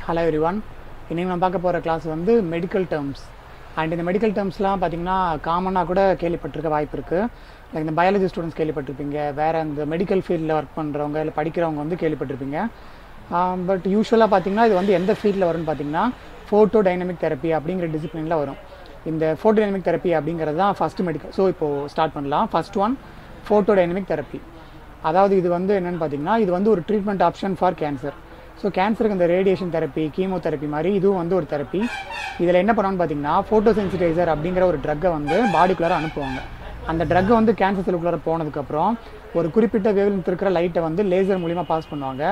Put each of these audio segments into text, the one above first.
Hello everyone. இன்னைக்கு நம்ம பார்க்க போகிற கிளாஸ் வந்து மெடிக்கல் டேர்ம்ஸ். அண்ட் இந்த மெடிக்கல் டேர்ம்ஸ்லாம் பார்த்திங்கன்னா காமனாக கூட கேள்விப்பட்டிருக்க வாய்ப்பு இருக்குது. லைக் இந்த பயாலஜி ஸ்டூடெண்ட்ஸ் கேள்விப்பட்டிருப்பீங்க, வேறு இந்த மெடிக்கல் ஃபீல்டில் ஒர்க் பண்ணுறவங்க இல்லை படிக்கிறவங்க வந்து கேள்விப்பட்டிருப்பீங்க. பட் யூஸ்வலாக பார்த்திங்கன்னா இது வந்து எந்த ஃபீல்டில் வரும்னு பார்த்திங்கன்னா ஃபோட்டோடைனமிக் தெரப்பி அப்படிங்கிற டிசிப்ளினில் வரும். இந்த ஃபோட்டோடைனமிக் தெரப்பி அப்படிங்கிறது தான் ஃபஸ்ட்டு மெடிக்கல். ஸோ இப்போது ஸ்டார்ட் பண்ணலாம். First one photodynamic therapy. அதாவது இது வந்து என்னென்னு பார்த்திங்கன்னா இது வந்து ஒரு treatment option for cancer. So கேன்சருக்கு இந்த ரேடியேஷன் தெரப்பி, கீமோதெரப்பி மாதிரி இதுவும் வந்து ஒரு தெரப்பி. இதில் என்ன பண்ணுவான்னு பார்த்தீங்கன்னா ஃபோட்டோசென்சிடைசர் அப்படிங்கிற ஒரு ட்ரக்கை வந்து பாடிக்குள்ளார அனுப்புவாங்க. அந்த ட்ரக்கை வந்து கேன்சர் செல்லுக்குள்ளார போனதுக்கப்புறம் ஒரு குறிப்பிட்ட வேவ்லென்த் இருக்கிற லைட்டை வந்து லேசர் மூலிமா பாஸ் பண்ணுவாங்க.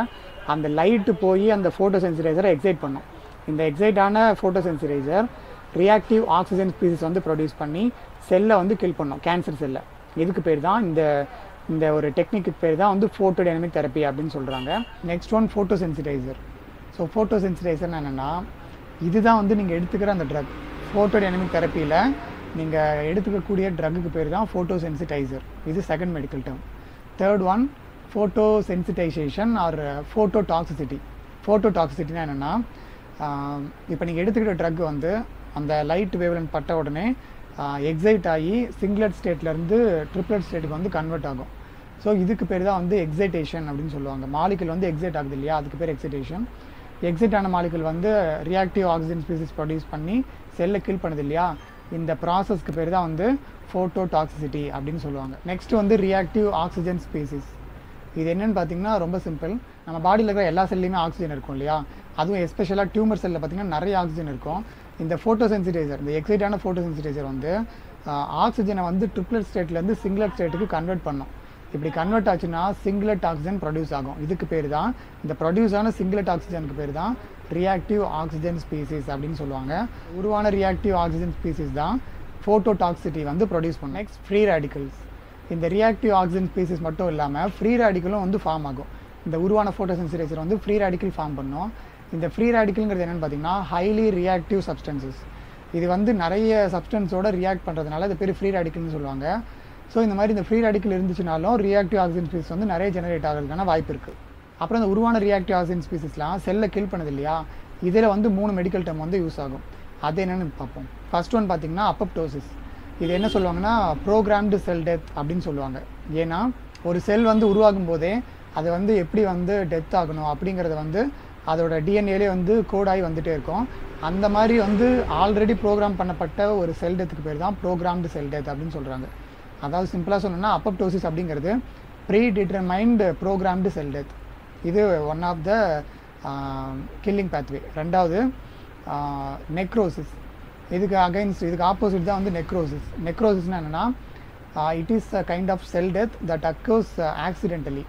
அந்த லைட்டு போய் அந்த ஃபோட்டோசென்சிடைசரை எக்ஸைட் பண்ணும். இந்த எக்ஸைட்டான ஃபோட்டோசென்சிடைசர் ரியாக்டிவ் ஆக்சிஜன் ஸ்பீசிஸ் வந்து ப்ரொடியூஸ் பண்ணி செல்லை வந்து கில் பண்ணும், கேன்சர் செல்லை. இதுக்கு பேர் தான் இந்த ஒரு டெக்னிக்கு பேர் தான் வந்து ஃபோட்டோடைனமிக் தெரப்பி அப்படின்னு சொல்கிறாங்க. Next one photosensitizer. ஸோ ஃபோட்டோசென்சிடைசர்னா என்னென்னா இதுதான் வந்து நீங்கள் எடுத்துக்கிற அந்த ட்ரக். ஃபோட்டோடைனமிக் தெரப்பியில் நீங்கள் எடுத்துக்கக்கூடிய ட்ரக்குக்கு பேர் தான் ஃபோட்டோசென்சிடைசர். இது second medical term. Third one photosensitization or phototoxicity. ஃபோட்டோடாக்சிசிட்டினா என்னென்னா இப்போ நீங்கள் எடுத்துக்கிற ட்ரக் வந்து அந்த லைட் வேவ்லென்த் பட்ட உடனே எக்ஸைட் ஆகி சிங்லெட் ஸ்டேட்லேருந்து ட்ரிப்ளெட் ஸ்டேட்டுக்கு வந்து கன்வெர்ட் ஆகும். ஸோ இதுக்கு பேர் தான் வந்து எக்ஸைட்டேஷன் அப்படின்னு சொல்லுவாங்க. மாலிகுல் வந்து எக்ஸைட் ஆகுது இல்லையா, அதுக்கு பேர் எக்ஸைட்டேஷன். எக்ஸைட் ஆன மாலிகுல் வந்து ரியாக்டிவ் ஆக்சிஜன் ஸ்பீசிஸ் ப்ரொடியூஸ் பண்ணி செல்லை கில் பண்ணுது இல்லையா, இந்த ப்ராசஸ்க்கு பேர் தான் வந்து ஃபோட்டோடாக்சிசிட்டி அப்படின்னு சொல்லுவாங்க. நெக்ஸ்ட் வந்து ரியாக்டிவ் ஆக்சிஜன் ஸ்பீசிஸ். இது என்னென்னு பார்த்தீங்கன்னா ரொம்ப சிம்பிள். நம்ம பாடியில் இருக்கிற எல்லா செல்லையுமே ஆக்சிஜன் இருக்கும் இல்லையா, அதுவும் எஸ்பெஷலாக டியூமர் செல்லில் பார்த்திங்கன்னா நிறைய ஆக்சிஜன் இருக்கும். இந்த ஃபோட்டோசென்சிடைசர், இந்த எக்ஸைட்டான ஃபோட்டோசென்சிடைசர் வந்து ஆக்சிஜனை வந்து ட்ரிப்ளெட் ஸ்டேட்லேருந்து சிங்லெட் ஸ்டேட்டுக்கு கன்வெர்ட் பண்ணும். இப்படி கன்வெர்ட் ஆச்சுன்னா சிங்லெட் ஆக்சிஜன் ப்ரொடியூஸ் ஆகும். இதுக்கு பேர் தான், இந்த ப்ரொடியூஸ் ஆன சிங்லெட் ஆக்சிஜனுக்கு பேர் தான் ரியாக்டிவ் ஆக்சிஜன் ஸ்பீசிஸ் அப்படின்னு சொல்லுவாங்க. உருவான ரியாக்டிவ் ஆக்சிஜன் ஸ்பீசிஸ் தான் ஃபோட்டோடாக்சிசிட்டி வந்து ப்ரொடியூஸ் பண்ணும். Next free radicals. இந்த ரியாக்டிவ் ஆக்சிஜன் ஸ்பீசிஸ் மட்டும் இல்லாமல் ஃப்ரீ ரேடிக்கலும் வந்து ஃபார்ம் ஆகும். இந்த உருவான ஃபோட்டோசென்சிடைசர் வந்து ஃப்ரீ ரேடிக்கல் ஃபார்ம் பண்ணும். இந்த ஃப்ரீ ரேடிக்கல்ங்கிறது என்னென்னு பார்த்தீங்கன்னா ஹைலி ரியாக்டிவ் சப்ஸ்டன்சஸ். இது வந்து நிறைய சப்ஸ்டன்ஸோட ரியாக்ட் பண்ணுறதுனால இது பேர் ஃப்ரீ ரேடிக்கல்னு சொல்லுவாங்க. ஸோ இந்த மாதிரி இந்த ஃப்ரீ ரேடிக்கல் இருந்துச்சுனாலும் ரியாக்டிவ் ஆக்சிஜன் ஸ்பீசிஸ் வந்து நிறைய ஜெனரேட் ஆகிறதுக்கான வாய்ப்பு இருக்குது. அப்புறம் இந்த உருவான ரியாக்டிவ் ஆக்சிஜன் ஸ்பீசிஸ்லாம் செல்லை கில் பண்ணுது இல்லையா, இதில் வந்து 3 மெடிக்கல் டேர்ம் வந்து யூஸ் ஆகும். அது என்னென்னு பார்ப்போம். ஃபர்ஸ்ட் ஒன் பார்த்திங்கன்னா அப்பப்டோசிஸ். இது என்ன சொல்லுவாங்கன்னா ப்ரோக்ராம்டு செல் டெத் அப்படின்னு சொல்லுவாங்க. ஏன்னா ஒரு செல் வந்து உருவாகும் போதே அது வந்து எப்படி வந்து டெத் ஆகணும் அப்படிங்கிறத வந்து அதோட டிஎன்ஏலே வந்து கோடாகி வந்துகிட்டே இருக்கும். அந்த மாதிரி வந்து ஆல்ரெடி ப்ரோக்ராம் பண்ணப்பட்ட ஒரு செல் டெத்துக்கு பேர் தான் ப்ரோக்ராம்டு செல் டெத் அப்படின்னு சொல்கிறாங்க. அதாவது சிம்பிளாக சொல்லணும்னா அப்பப்டோசிஸ் அப்படிங்கிறது predetermined programmed cell death. இது one of the killing pathway. ரெண்டாவது நெக்ரோசிஸ். இதுக்கு ஆப்போசிட் தான் வந்து நெக்ரோசிஸ். நெக்ரோசிஸ்னால் என்னென்னா it is a kind of cell death that occurs accidentally.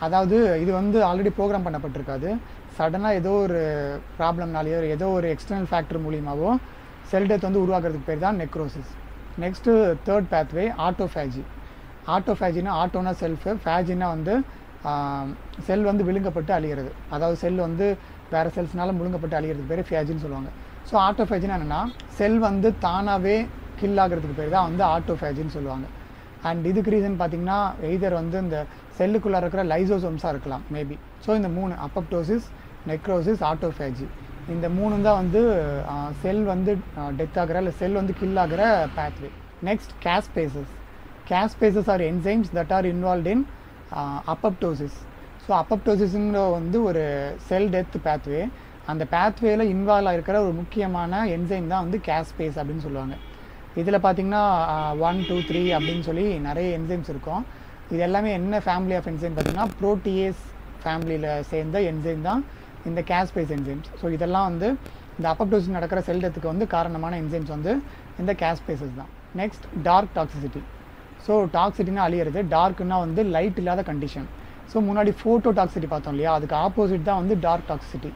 அதாவது இது வந்து ஆல்ரெடி ப்ரோக்ராம் பண்ணப்பட்டிருக்காது, சடனாக ஏதோ ஒரு ப்ராப்ளம்னாலேயோ ஏதோ ஒரு எக்ஸ்டர்னல் ஃபேக்டர் மூலியமாகவோ செல் டெத் வந்து உருவாக்குறதுக்கு பேர் தான் necrosis. Next third pathway autophagy. ஆட்டோஃபேஜினா ஆட்டோனா செல்ஃபு, ஃபேஜினா வந்து செல் வந்து விழுங்கப்பட்டு அழிகிறது. அதாவது செல் வந்து வேறு செல்ஸ்னால முழுங்கப்பட்டு அழிகிறதுக்கு பேர் ஃபேஜின்னு சொல்லுவாங்க. ஸோ ஆட்டோஃபேஜினா என்னென்னா செல் வந்து தானாகவே கில் ஆகிறதுக்கு பேர் தான் வந்து ஆட்டோஃபேஜின்னு சொல்லுவாங்க. அண்ட் இதுக்கு ரீசன் பார்த்திங்கன்னா எய்தர் வந்து இந்த செல்லுக்குள்ளே இருக்கிற லைசோசோம்ஸாக இருக்கலாம் மேபி. ஸோ இந்த 3 அப்பப்டோசிஸ், நெக்ரோசிஸ், ஆட்டோஃபேஜி, இந்த 3 தான் வந்து செல் வந்து டெத் ஆகிற இல்லை செல் வந்து கில் ஆகிற pathway. Next caspases. Caspases are enzymes that are involve in apoptosis. So அப்பப்டோசிஸ்ங்கிற வந்து ஒரு செல் டெத் பேத்வே. அந்த பேத்வேல இன்வால்வ் ஆகிருக்கிற ஒரு முக்கியமான என்சைம் தான் வந்து கேஸ்பேஸ் அப்படின்னு சொல்லுவாங்க. இதில் பார்த்திங்கன்னா 1, 2, 3 அப்படின்னு சொல்லி நிறைய என்சைம்ஸ் இருக்கும். இது எல்லாமே என்ன ஃபேமிலி ஆஃப் என்சைம் பார்த்திங்கன்னா ப்ரோட்டியேஸ் ஃபேமிலியில் சேர்ந்த என்சைம் தான் இந்த கேஸ்பேஸ் என்சைம்ஸ். ஸோ இதெல்லாம் வந்து இந்த அப்பப்டோசிஸ் நடக்கிற செல் டெத்துக்கு வந்து காரணமான என்சைம்ஸ் வந்து இந்த கேஸ்பேசஸ் தான். Next dark toxicity. ஸோ டாக்ஸிட்டினா அழியிறது, டார்க்குன்னா வந்து லைட் இல்லாத கண்டிஷன். ஸோ முன்னாடி ஃபோட்டோடாக்சிசிட்டி பார்த்தோம் இல்லையா, அதுக்கு ஆப்போசிட் தான் வந்து டார்க் டாக்ஸிசிட்டி.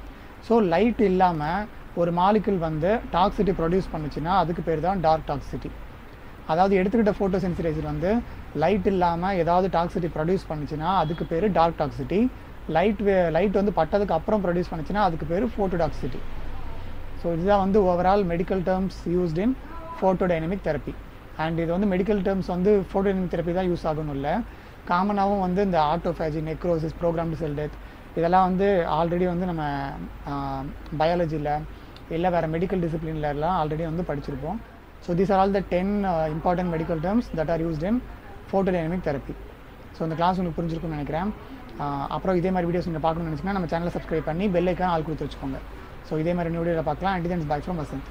ஸோ லைட் இல்லாமல் ஒரு மாலிகுல் வந்து டாக்ஸிட்டி ப்ரொடியூஸ் பண்ணுச்சுன்னா அதுக்கு பேர் தான் டார்க் டாக்ஸிசிட்டி. அதாவது எடுத்துக்கிட்ட ஃபோட்டோசென்சிடைசர் வந்து லைட் இல்லாமல் ஏதாவது டாக்ஸிட்டி ப்ரொடியூஸ் பண்ணுச்சுன்னா அதுக்கு பேர் டார்க் டாக்ஸிட்டி. லைட் வந்து பட்டதுக்கு அப்புறம் ப்ரொடியூஸ் பண்ணுச்சுன்னா அதுக்கு பேர் ஃபோட்டோடாக்சிசிட்டி. ஸோ இதுதான் வந்து overall medical terms used in photodynamic therapy. And இது வந்து மெடிக்கல் டேர்ம்ஸ் வந்து ஃபோட்டோடைனமிக் தெரப்பி தான் யூஸ் ஆகணும் இல்லை, காமனாகவும் வந்து இந்த autophagy, necrosis, programmed cell death, இதெல்லாம் வந்து ஆல்ரெடி வந்து நம்ம பயாலஜியில் இல்லை வேறு மெடிக்கல் டிசிப்ளின்லலாம் ஆல்ரெடி வந்து படிச்சிருப்போம். So these are all the 10 important medical terms that are used in photodynamic therapy. So இந்த கிளாஸ் உங்களுக்கு புரிஞ்சிருக்கும்னு நினைக்கிறேன். அப்புறம் இதே மாதிரி வீடியோஸ் நீங்கள் பார்க்கணும்னு நினச்சிங்கன்னா நம்ம சேனலை சப்ஸ்கிரைப் பண்ணி பெல் ஐக்கான் ஆல் கொடுத்து வச்சுக்கோங்க. ஸோ இதே மாதிரி வீடியோவில் பார்க்கலாம். And then by from Vasanth.